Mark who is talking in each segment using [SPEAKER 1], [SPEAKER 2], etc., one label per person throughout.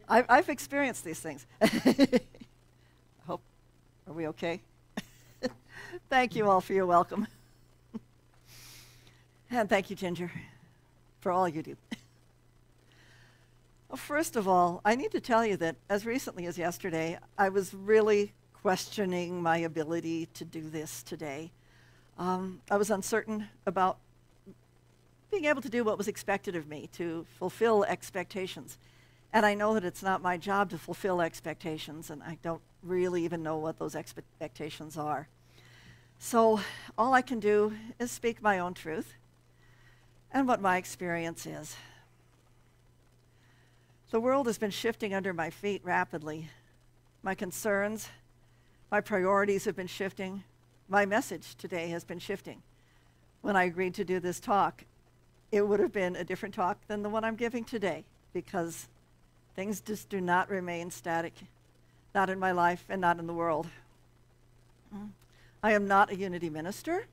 [SPEAKER 1] I've experienced these things. Hope, are we okay? Thank you all for your welcome. And thank you, Ginger, for all you do. Well, first of all, I need to tell you that as recently as yesterday, I was really questioning my ability to do this today. I was uncertain about being able to do what was expected of me, to fulfill expectations. And I know that it's not my job to fulfill expectations, and I don't really even know what those expectations are. So all I can do is speak my own truth and what my experience is. The world has been shifting under my feet rapidly. My concerns, my priorities have been shifting. My message today has been shifting. When I agreed to do this talk, it would have been a different talk than the one I'm giving today, because things just do not remain static, not in my life and not in the world. I am not a unity minister,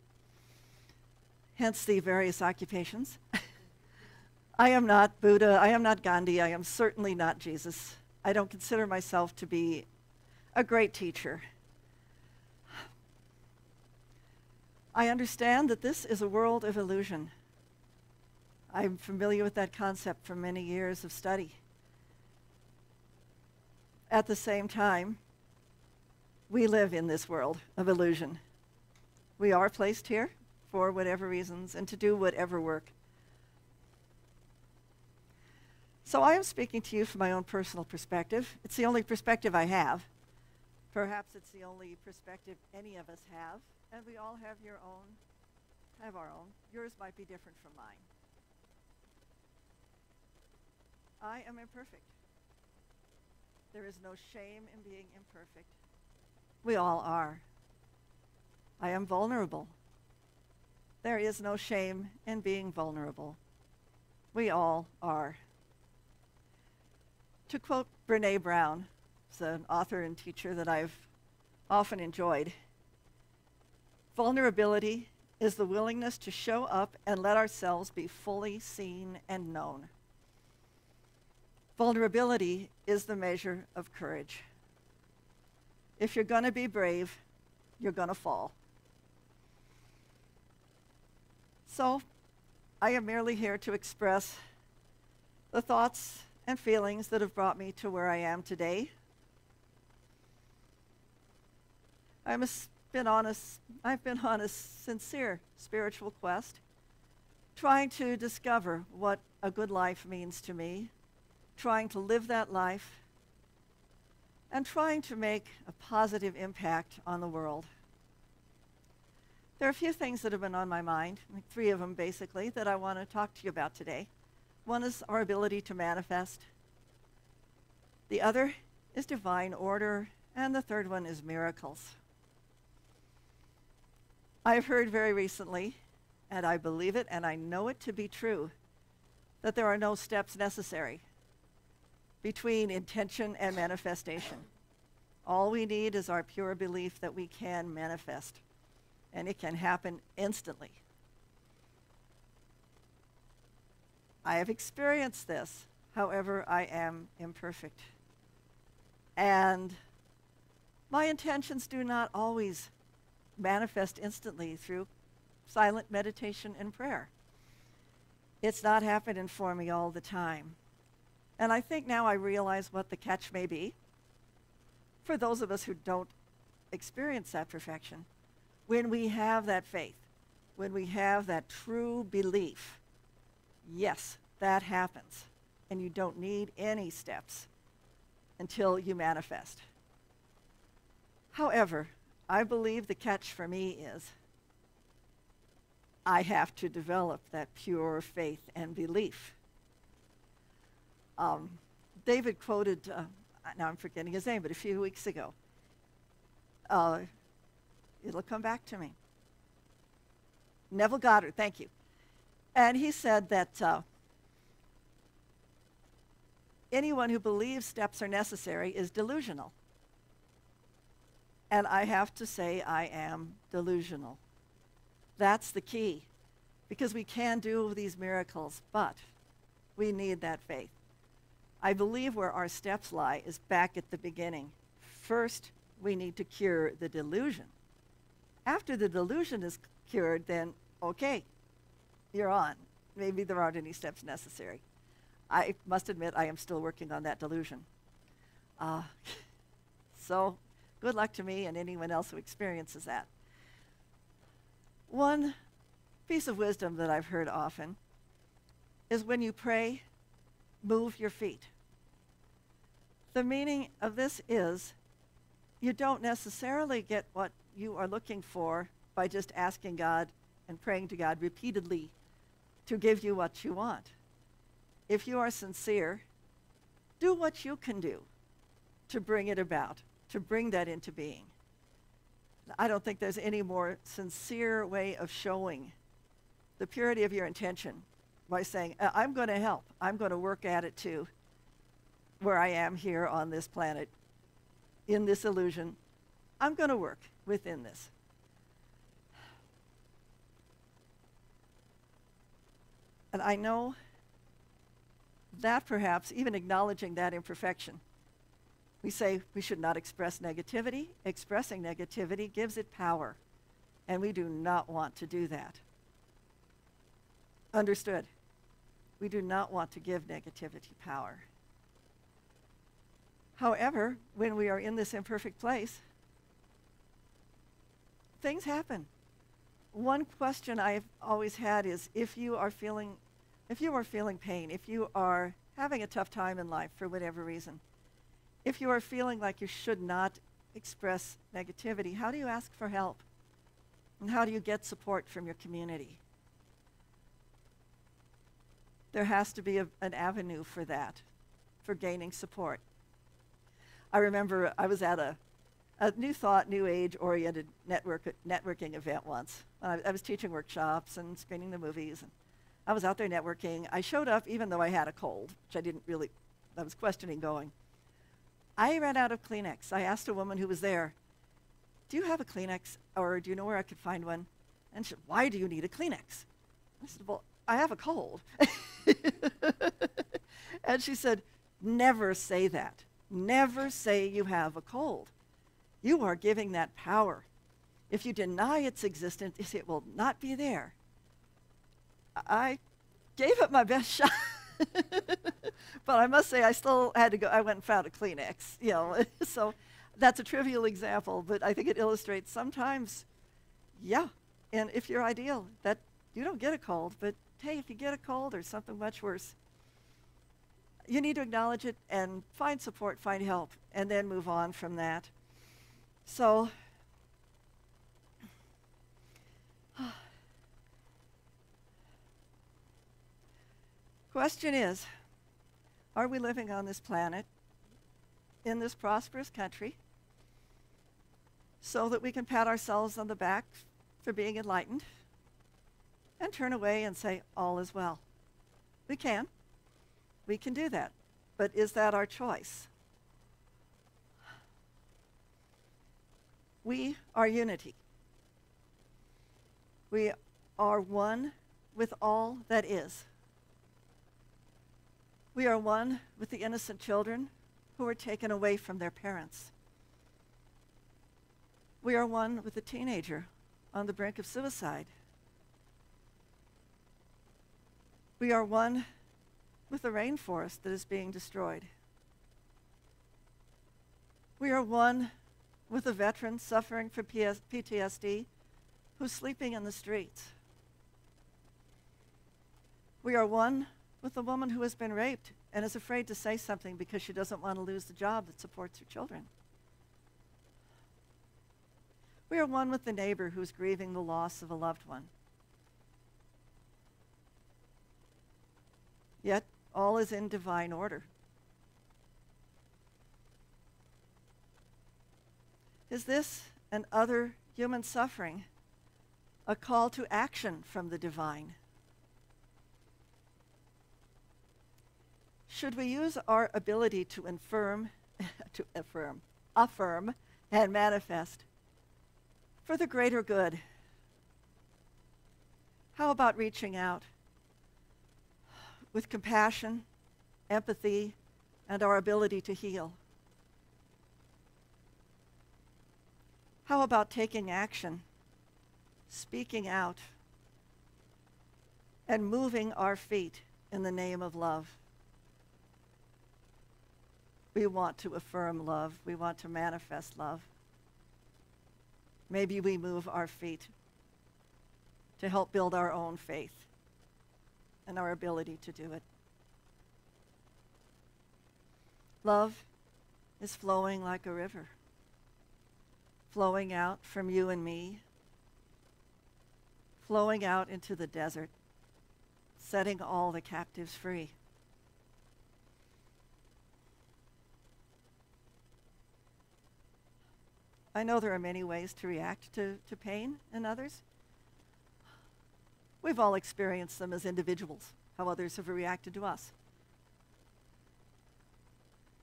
[SPEAKER 1] hence the various occupations. I am not Buddha, I am not Gandhi, I am certainly not Jesus. I don't consider myself to be a great teacher. I understand that this is a world of illusion. I'm familiar with that concept from many years of study. At the same time, we live in this world of illusion. We are placed here for whatever reasons and to do whatever work. So I am speaking to you from my own personal perspective. It's the only perspective I have. Perhaps it's the only perspective any of us have, and we all have our own. Yours might be different from mine. I am imperfect. There is no shame in being imperfect. We all are. I am vulnerable. There is no shame in being vulnerable. We all are. To quote Brené Brown, who's an author and teacher that I've often enjoyed, vulnerability is the willingness to show up and let ourselves be fully seen and known. Vulnerability is the measure of courage. If you're going to be brave, you're going to fall. So, I am merely here to express the thoughts and feelings that have brought me to where I am today. I've been on a sincere spiritual quest, trying to discover what a good life means to me, trying to live that life, and trying to make a positive impact on the world. There are a few things that have been on my mind, like 3 of them basically, that I want to talk to you about today. One is our ability to manifest. The other is divine order, and the third one is miracles. I've heard very recently, and I believe it and I know it to be true, that there are no steps necessary between intention and manifestation. All we need is our pure belief that we can manifest, and it can happen instantly. I have experienced this, however, I am imperfect. And my intentions do not always manifest instantly through silent meditation and prayer. It's not happening for me all the time. And I think now I realize what the catch may be for those of us who don't experience that perfection. When we have that faith, when we have that true belief, yes, that happens. And you don't need any steps until you manifest. However, I believe the catch for me is I have to develop that pure faith and belief. David quoted, now I'm forgetting his name, but a few weeks ago. It'll come back to me. Neville Goddard, thank you. And he said that anyone who believes steps are necessary is delusional. And I have to say I am delusional. That's the key, because we can do these miracles, but we need that faith. I believe where our steps lie is back at the beginning. First, we need to cure the delusion. After the delusion is cured, then, okay, you're on. Maybe there aren't any steps necessary. I must admit I am still working on that delusion. So good luck to me and anyone else who experiences that. One piece of wisdom that I've heard often is when you pray, move your feet. The meaning of this is you don't necessarily get what you are looking for by just asking God and praying to God repeatedly to give you what you want. If you are sincere, do what you can do to bring it about, to bring that into being. I don't think there's any more sincere way of showing the purity of your intention by saying, I'm going to help. I'm going to work at it too, where I am here on this planet, in this illusion. I'm going to work within this. And I know that perhaps even acknowledging that imperfection, we say we should not express negativity. Expressing negativity gives it power, and we do not want to do that. Understood? We do not want to give negativity power. However, when we are in this imperfect place, things happen. One question I've always had is if you are feeling pain, if you are having a tough time in life for whatever reason, if you are feeling like you should not express negativity, how do you ask for help? And how do you get support from your community? There has to be an avenue for that, for gaining support. I remember I was at a New Thought, New Age-oriented networking event once. I was teaching workshops and screening the movies. And I was out there networking. I showed up even though I had a cold, which I was questioning going. I ran out of Kleenex. I asked a woman who was there, do you have a Kleenex, or do you know where I could find one? And she said, why do you need a Kleenex? I said, well, I have a cold. And she said, never say that. Never say you have a cold. You are giving that power. If you deny its existence, it will not be there. I gave it my best shot. But I must say I still had to go. I went and found a Kleenex, So that's a trivial example, but I think it illustrates sometimes, yeah, and if you're ideal, that you don't get a cold, but hey, if you get a cold or something much worse, you need to acknowledge it and find support, find help, and then move on from that. So, question is, are we living on this planet, in this prosperous country, so that we can pat ourselves on the back for being enlightened and turn away and say, all is well? We can. We can do that. But is that our choice? We are unity. We are one with all that is. We are one with the innocent children who were taken away from their parents. We are one with the teenager on the brink of suicide. We are one with the rainforest that is being destroyed. We are one with a veteran suffering from PTSD who's sleeping in the streets. We are one with a woman who has been raped and is afraid to say something because she doesn't want to lose the job that supports her children. We are one with the neighbor who's grieving the loss of a loved one. Yet, all is in divine order. Is this and other human suffering a call to action from the divine? Should we use our ability to affirm and manifest for the greater good? How about reaching out with compassion, empathy, and our ability to heal? How about taking action, speaking out, and moving our feet in the name of love? We want to affirm love. We want to manifest love. Maybe we move our feet to help build our own faith and our ability to do it. Love is flowing like a river, flowing out from you and me, flowing out into the desert, setting all the captives free. I know there are many ways to react to pain in others. We've all experienced them as individuals, how others have reacted to us.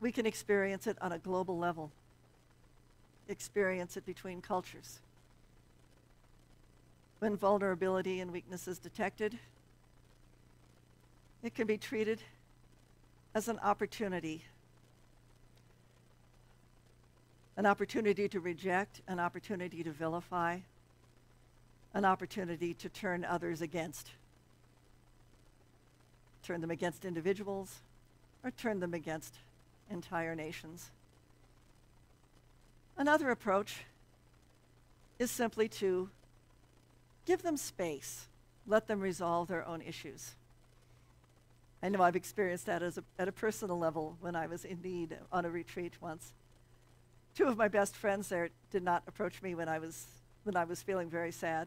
[SPEAKER 1] We can experience it on a global level, experience it between cultures. When vulnerability and weakness is detected, it can be treated as an opportunity to reject, an opportunity to vilify, an opportunity to turn others against. Turn them against individuals, or turn them against entire nations. Another approach is simply to give them space, let them resolve their own issues. I know I've experienced that at a personal level when I was in need on a retreat once. Two of my best friends there did not approach me when I was feeling very sad.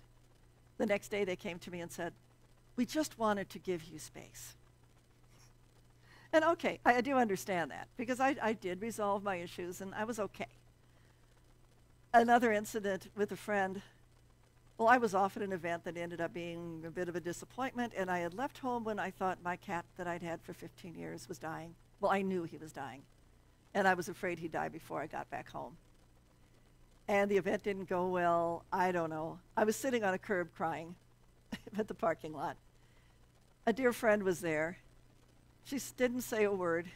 [SPEAKER 1] The next day they came to me and said, "We just wanted to give you space." And okay, I do understand that, because I did resolve my issues and I was okay. Another incident with a friend, well, I was off at an event that ended up being a bit of a disappointment, and I had left home when I thought my cat that I'd had for 15 years was dying. Well, I knew he was dying, and I was afraid he'd die before I got back home. And the event didn't go well. I don't know. I was sitting on a curb crying at the parking lot. A dear friend was there. She didn't say a word.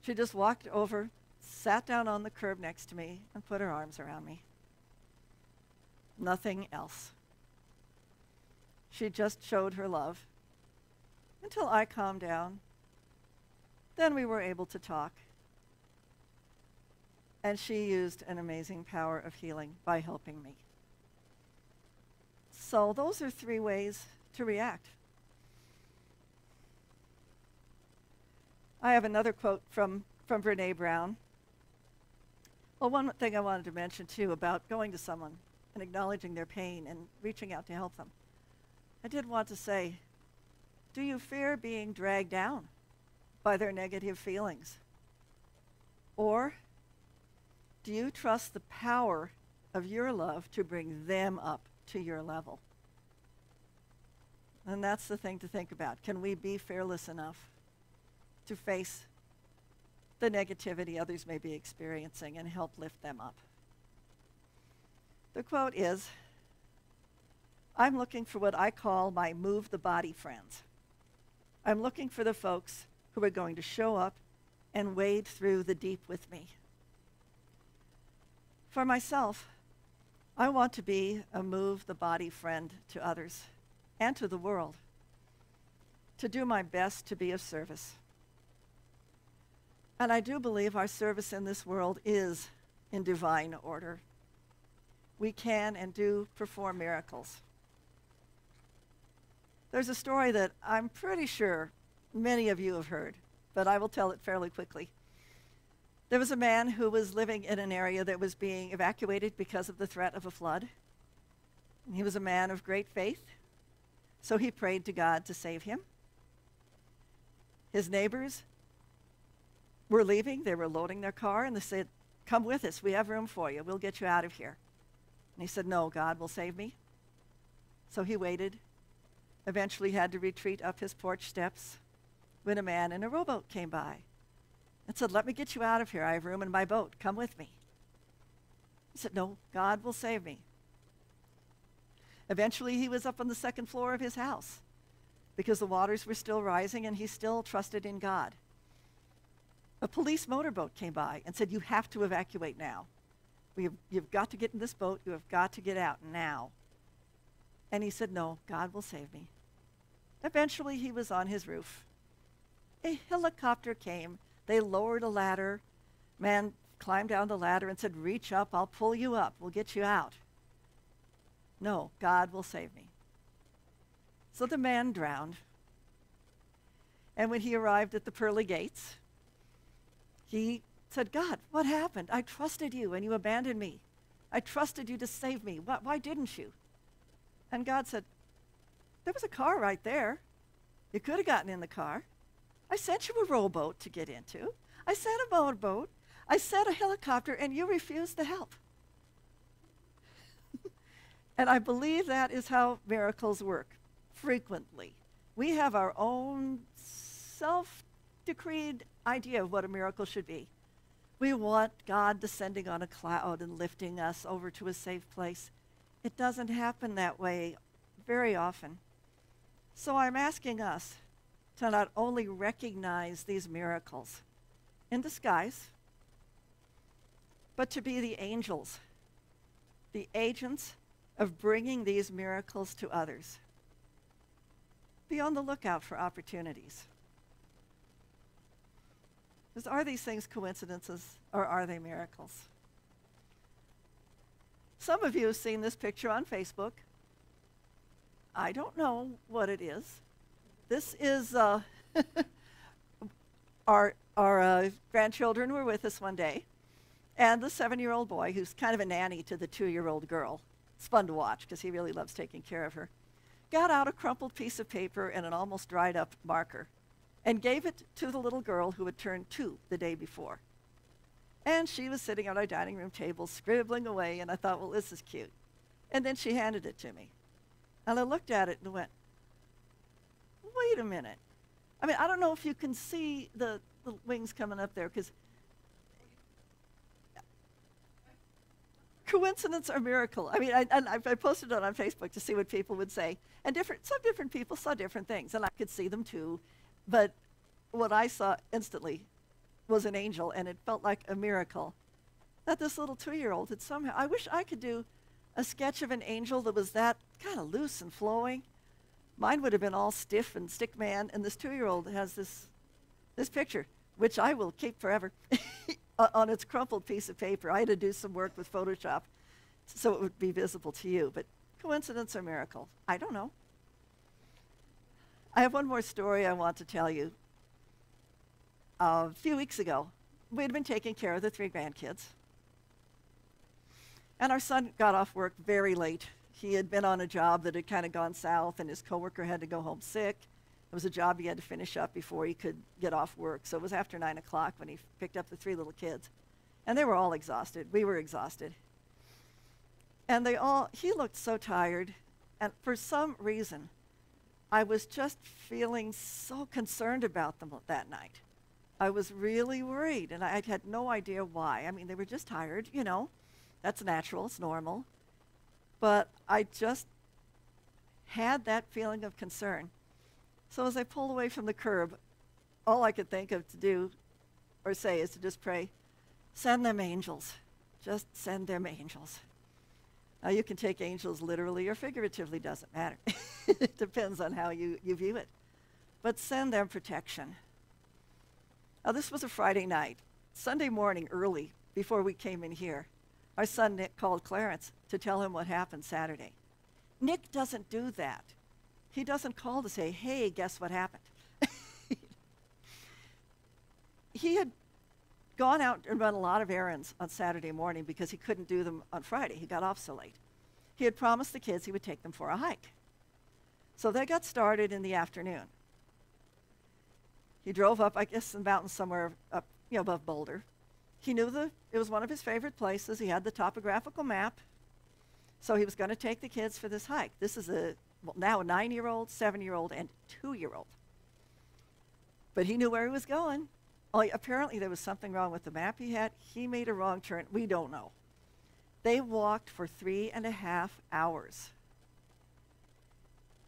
[SPEAKER 1] She just walked over, sat down on the curb next to me, and put her arms around me. Nothing else. She just showed her love until I calmed down. Then we were able to talk. And she used an amazing power of healing by helping me. So those are 3 ways to react. I have another quote from Brené Brown. Well, one thing I wanted to mention too about going to someone and acknowledging their pain and reaching out to help them. I did want to say, do you fear being dragged down by their negative feelings? Or do you trust the power of your love to bring them up to your level? And that's the thing to think about. Can we be fearless enough to face the negativity others may be experiencing and help lift them up? The quote is, "I'm looking for what I call my move the body friends. I'm looking for the folks who are going to show up and wade through the deep with me." For myself, I want to be a move the body friend to others and to the world, to do my best to be of service. And I do believe our service in this world is in divine order. We can and do perform miracles. There's a story that I'm pretty sure many of you have heard, but I will tell it fairly quickly. There was a man who was living in an area that was being evacuated because of the threat of a flood. And he was a man of great faith, so he prayed to God to save him. His neighbors were leaving. They were loading their car, and they said, "Come with us. We have room for you. We'll get you out of here." And he said, "No, God will save me." So he waited, eventually had to retreat up his porch steps when a man in a rowboat came by and said, "Let me get you out of here. I have room in my boat. Come with me." He said, "No, God will save me." Eventually, he was up on the 2nd floor of his house because the waters were still rising and he still trusted in God. a police motorboat came by and said, "You have to evacuate now. You've got to get in this boat. You have got to get out now." And he said, "No, God will save me." Eventually, he was on his roof. A helicopter came. They lowered a ladder. Man climbed down the ladder and said, "Reach up, I'll pull you up. We'll get you out." No, God will save me. So the man drowned. And when he arrived at the pearly gates, he said, "God, what happened? I trusted you and you abandoned me. I trusted you to save me. Why didn't you?" And God said, "There was a car right there. You could have gotten in the car. I sent you a rowboat to get into. I sent a motorboat. I sent a helicopter, and you refused the help." And I believe that is how miracles work, frequently. We have our own self-decreed idea of what a miracle should be. We want God descending on a cloud and lifting us over to a safe place. It doesn't happen that way very often. So I'm asking us to not only recognize these miracles in disguise, but to be the angels, the agents of bringing these miracles to others. Be on the lookout for opportunities. Because are these things coincidences or are they miracles? Some of you have seen this picture on Facebook. I don't know what it is. This is our grandchildren were with us one day, and the 7-year-old boy, who's kind of a nanny to the 2-year-old girl, it's fun to watch because he really loves taking care of her, got out a crumpled piece of paper and an almost dried up marker and gave it to the little girl who had turned 2 the day before. And she was sitting at our dining room table scribbling away, and I thought, well, this is cute. And then she handed it to me. And I looked at it and went, wait a minute. I mean, I don't know if you can see the wings coming up there, because coincidence or miracle? I mean, I posted it on Facebook to see what people would say. And some different people saw different things, and I could see them too. But what I saw instantly was an angel, and it felt like a miracle that this little 2-year-old had somehow, I wish I could do a sketch of an angel that was that kind of loose and flowing. Mine would have been all stiff and stick man, and this 2-year-old has this picture, which I will keep forever, on its crumpled piece of paper. I had to do some work with Photoshop so it would be visible to you. But coincidence or miracle? I don't know. I have one more story I want to tell you. A few weeks ago, we had been taking care of the 3 grandkids. And our son got off work very late. He had been on a job that had kind of gone south, and his coworker had to go home sick. It was a job he had to finish up before he could get off work. So it was after 9 o'clock when he picked up the 3 little kids. And they were all exhausted. We were exhausted. And he looked so tired. And for some reason, I was just feeling so concerned about them that night. I was really worried, and I had no idea why. I mean, they were just tired, you know. That's natural, it's normal. But I just had that feeling of concern. So as I pulled away from the curb, all I could think of to do or say is to just pray, send them angels. Just send them angels. Now, you can take angels literally or figuratively, doesn't matter. It depends on how you view it. But send them protection. Now, this was a Friday night. Sunday morning, early, before we came in here, our son Nick called Clarence to tell him what happened Saturday. Nick doesn't do that. He doesn't call to say, hey, guess what happened? He had gone out and run a lot of errands on Saturday morning because he couldn't do them on Friday. He got off so late. He had promised the kids he would take them for a hike. So they got started in the afternoon. He drove up, I guess, in the mountains somewhere up, above Boulder. He knew it was one of his favorite places. He had the topographical map. So he was going to take the kids for this hike. This is now a 9-year-old, 7-year-old, and 2-year-old. But he knew where he was going. Apparently there was something wrong with the map he had. He made a wrong turn. We don't know. They walked for 3.5 hours.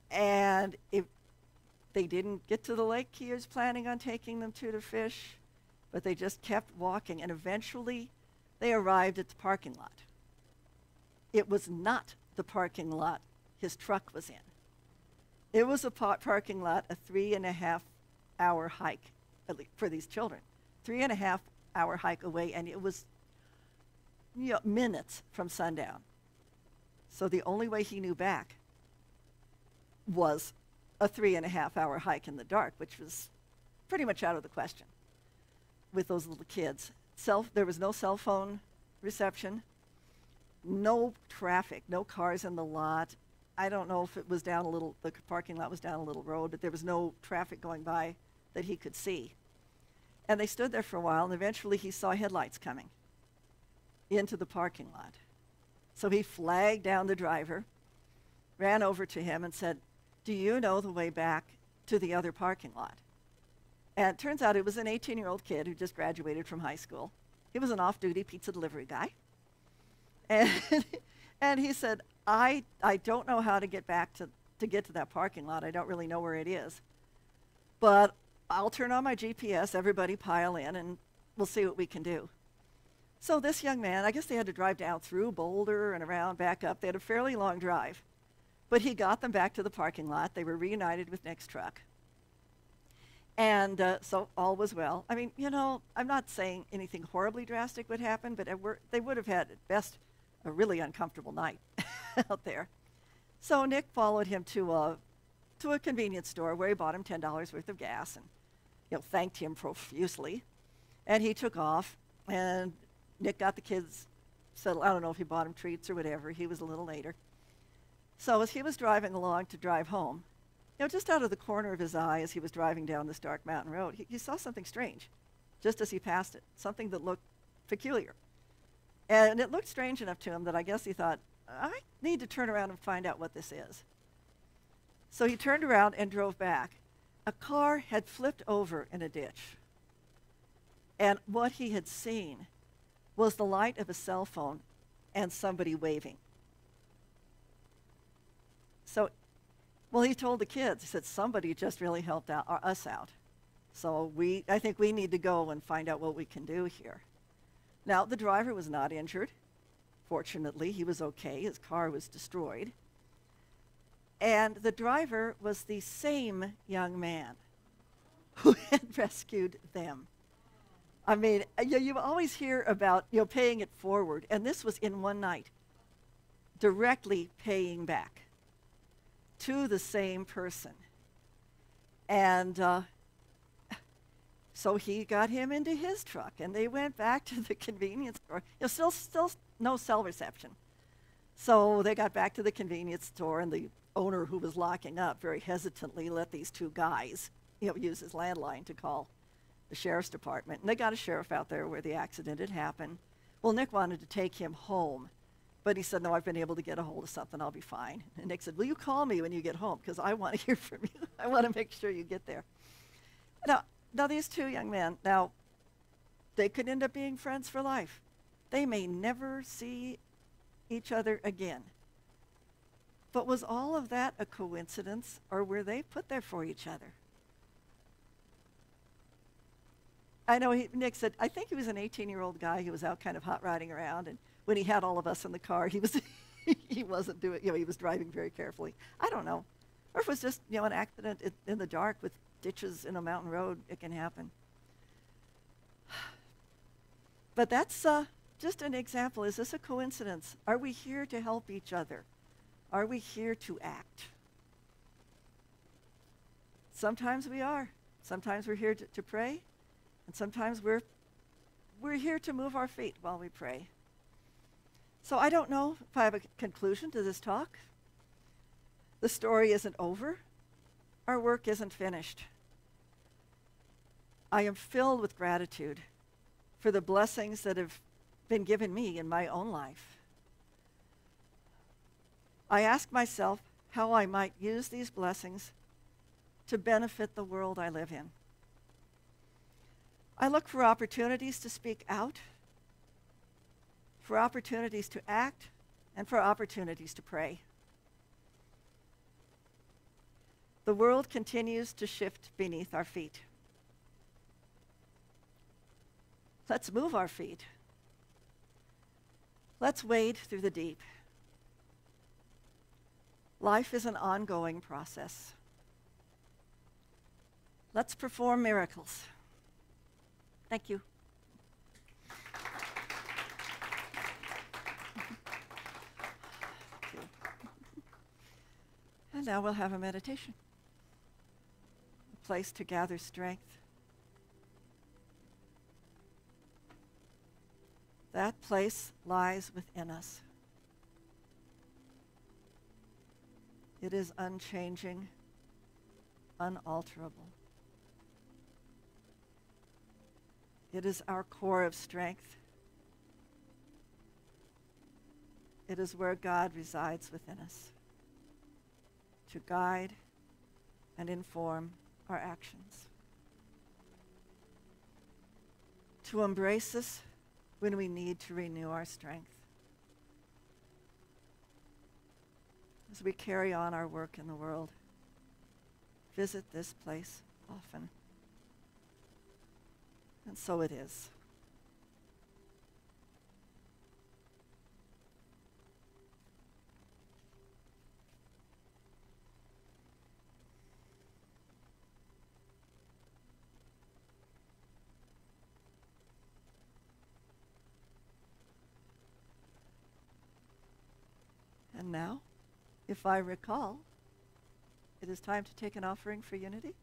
[SPEAKER 1] And if they didn't get to the lake he was planning on taking them to fish, But they just kept walking, and eventually they arrived at the parking lot. It was not the parking lot his truck was in. It was a parking lot, a 3.5-hour hike, at least for these children. 3.5-hour hike away, and it was minutes from sundown. So the only way he knew back was a 3.5-hour hike in the dark, which was pretty much out of the question with those little kids. There was no cell phone reception, no traffic, no cars in the lot. I don't know if it was down a little, the parking lot was down a little road, but there was no traffic going by that he could see. And they stood there for a while, and eventually he saw headlights coming into the parking lot. So he flagged down the driver, ran over to him and said, "Do you know the way back to the other parking lot?" And it turns out it was an 18-year-old kid who just graduated from high school. He was an off-duty pizza delivery guy. And, and he said, I don't know how to get back to get to that parking lot. I don't really know where it is. But I'll turn on my GPS, everybody pile in, and we'll see what we can do. So this young man, I guess they had to drive down through Boulder and around, back up. They had a fairly long drive. But he got them back to the parking lot. They were reunited with Nick's truck. And so all was well. I mean, I'm not saying anything horribly drastic would happen, but they would have had, at best, a really uncomfortable night out there. So Nick followed him to a convenience store where he bought him $10 worth of gas and thanked him profusely. And he took off, and Nick got the kids settled. I don't know if he bought them treats or whatever. He was a little later. So as he was driving along to drive home, just out of the corner of his eye as he was driving down this dark mountain road, he saw something strange just as he passed it, something that looked peculiar. And it looked strange enough to him that I guess he thought, I need to turn around and find out what this is. So he turned around and drove back. A car had flipped over in a ditch. And what he had seen was the light of a cell phone and somebody waving. So, well, he told the kids, he said, somebody just really helped us out. So I think we need to go and find out what we can do here. Now, the driver was not injured. Fortunately, he was okay. His car was destroyed. And the driver was the same young man who had rescued them. I mean, you always hear about, paying it forward. And this was in one night, directly paying back to the same person. And so he got him into his truck, and they went back to the convenience store. Still no cell reception. So they got back to the convenience store, and the owner, who was locking up, very hesitantly let these two guys, use his landline to call the sheriff's department. And they got a sheriff out there where the accident had happened. Well, Nick wanted to take him home, but he said, no, I've been able to get a hold of something. I'll be fine. And Nick said, will you call me when you get home? Because I want to hear from you. I want to make sure you get there. Now, these two young men, they could end up being friends for life. They may never see each other again. But was all of that a coincidence, or were they put there for each other? I know Nick said, I think he was an 18-year-old guy who was out kind of hot riding around, and when he had all of us in the car, he wasn't doing, he was driving very carefully. I don't know. Or if it was just, an accident in the dark with ditches in a mountain road, it can happen. But that's just an example. Is this a coincidence? Are we here to help each other? Are we here to act? Sometimes we are. Sometimes we're here to pray, and sometimes we're here to move our feet while we pray. So I don't know if I have a conclusion to this talk. The story isn't over. Our work isn't finished. I am filled with gratitude for the blessings that have been given me in my own life. I ask myself how I might use these blessings to benefit the world I live in. I look for opportunities to speak out, for opportunities to act, and for opportunities to pray. The world continues to shift beneath our feet. Let's move our feet. Let's wade through the deep. Life is an ongoing process. Let's perform miracles. Thank you. And now we'll have a meditation. A place to gather strength. That place lies within us. It is unchanging, unalterable. It is our core of strength. It is where God resides within us to guide and inform our actions, to embrace us when we need to renew our strength. As we carry on our work in the world, visit this place often. And so it is. And now, if I recall, it is time to take an offering for unity.